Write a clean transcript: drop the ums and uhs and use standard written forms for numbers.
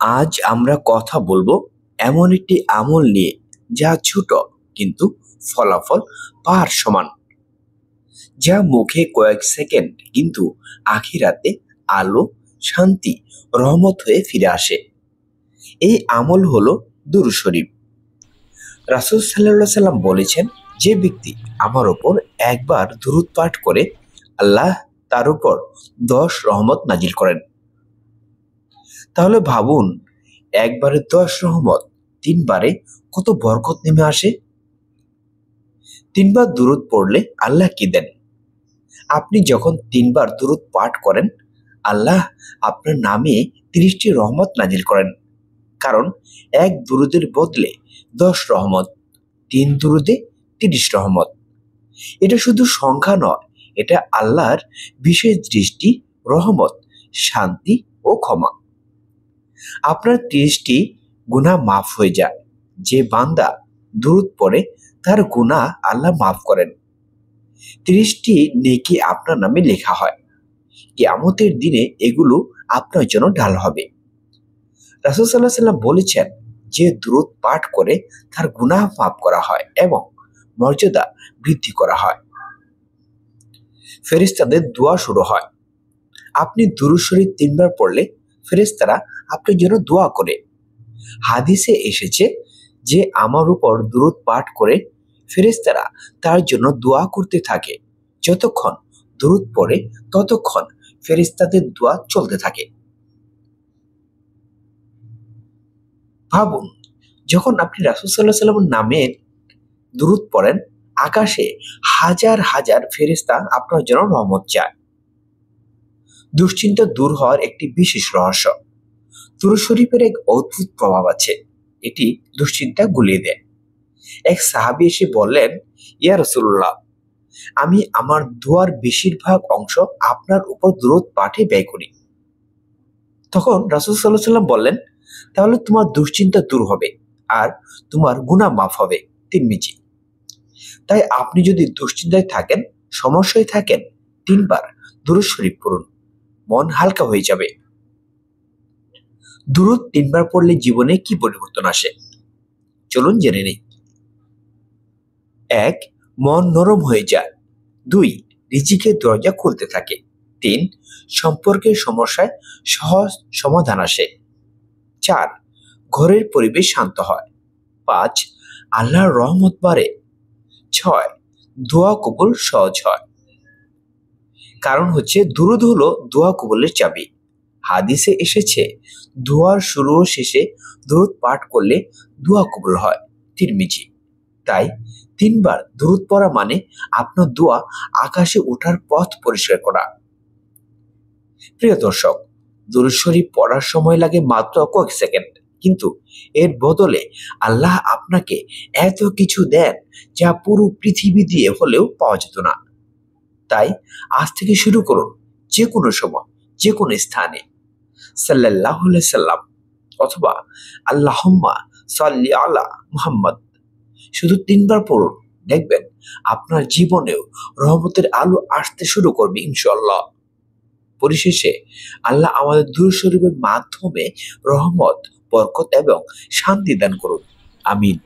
আজ আমরা কথা বলবো এমন একটি আমল নিয়ে যা ছোট কিন্তু ফলাফল পাহাড় সমান, যা মুখে কয়েক সেকেন্ড কিন্তু আখিরাতে আলো, শান্তি, রহমত হয়ে ফিরে আসে। এই আমল হলো দুরূদ শরীফ। রাসূল সাল্লাল্লাহু আলাইহি সাল্লাম বলেছেন, যে ব্যক্তি আমার উপর একবার দুরূদ পাঠ করে আল্লাহ তার উপর 10 রহমত নাজিল করেন। তাহলে ভাবুন, একবারে 10 রহমত, 3 বারে কত বরকত নেমে আসে। 3 বার দুরূদ পড়লে আল্লাহ কি দেন? আপনি যখন 3 বার দুরূদ পাঠ করেন, আল্লাহ আপনার নামে 30টি রহমত নাজিল করেন। কারণ এক দুরূদের বদলে 10 রহমত, 3 দুরূদে 30 রহমত। এটা শুধু সংখ্যা নয়, এটা আল্লাহর বিশেষ দৃষ্টি, রহমত, শান্তি ও ক্ষমা। আপনার 30টি গুনাহ মাফ হয়ে যায়। যে বান্দা দুরূদ পড়ে তার গুনাহ আল্লাহ মাফ করেন। 30টি নেকি আপনার নামে লেখা হয়। কিয়ামতের দিনে এগুলো আপনার জন্য ঢাল হবে। রাসূল সাল্লাল্লাহু আলাইহি সাল্লাম বলেছেন, যে দুরূদ পাঠ করে তার গুনাহ মাফ করা হয় এবং মর্যাদা বৃদ্ধি করা হয়। ফেরেশতাদের দোয়া শুরু হয়। আপনি দুরূদ শরীফ 3 বার পড়লে ফেরেশতারা আপনার জন্য দোয়া করে। হাদিসে এসেছে, যে আমার উপর দুরূদ পাঠ করে ফেরেশতারা তার জন্য দোয়া করতে থাকে। যতক্ষণ দুরূদ পড়ে ততক্ষণ ফেরেশতাদের দোয়া চলতে থাকে। ভাবুন, যখন আপনি রাসূল সাল্লাল্লাহু আলাইহি সাল্লামের নামে দুরূদ পড়েন, আকাশে হাজার হাজার ফেরেশতা আপনার জন্য রহমত চায়। দুশ্চিন্তা দূর হওয়ার একটি বিশেষ রহস্য। দুরূদ শরীফের এক অদ্ভুত প্রভাব আছে, এটি দুশ্চিন্তা গুলিয়ে দেয়। এক সাহাবী এসে বললেন, ইয়া রাসূলুল্লাহ, আমি আমার দোয়ার বেশিরভাগ অংশ আপনার উপর দুরূদ পাঠে ব্যয় করি। তখন রাসূল সাল্লাল্লাহু আলাইহি সাল্লাম বললেন, তাহলে তোমার দুশ্চিন্তা দূর হবে আর তোমার গুনাহ মাফ হবে। তিরমিজি। তাই আপনি যদি দুশ্চিন্তায় থাকেন, সমস্যায় থাকেন, 3 বার দুরূদ শরীফ পড়ুন, মন হালকা হয়ে যাবে। দুরূদ 3 বার পড়লে জীবনে কি পরিবর্তন আসে? চলুন জেনে নেই। 1. মন নরম হয়ে যায়। 2. রিজিকের দরজা খুলতে থাকে। 3. সম্পর্কের সমস্যায় সহজ সমাধান আসে। 4. ঘরের পরিবেশ শান্ত হয়। 5. আল্লাহর রহমত বাড়ে। 6. দোয়া কবুল সহজ হয়। কারণ হচ্ছে, দুরূদ হলো দোয়া কবুলের চাবি। হাদিসে এসেছে, দোয়ার শুরু ও শেষে দুরূদ পাঠ করলে দোয়া কবুল হয়। তিরমিজি। তাই 3 বার দুরূদ পড়া মানে আপনার দোয়া আকাশে ওঠার পথ পরিষ্কার করা। প্রিয় দর্শক, দুরূদ শরীফ পড়ার সময় লাগে মাত্র কয়েক সেকেন্ড, কিন্তু এর বদলে আল্লাহ আপনাকে এত কিছু দেন যা পুরো পৃথিবী দিয়ে হলেও পাওয়া যেত না। তাই আজ থেকে শুরু করুন, যে কোনো সময়, যে কোনো স্থানে সাল্লাল্লাহু আলাইহি সাল্লাম অথবা আল্লাহুম্মা সাল্লি আলা মুহাম্মদ শুধু 3 বার পড়ুন। দেখবেন আপনার জীবনেও রহমতের আলো আসতে শুরু করবে ইনশাআল্লাহ। পরিশেষে আল্লাহ আমাদের দুরূদ শরীফের মাধ্যমে রহমত, বরকত এবং শান্তি দান করুন। আমিন।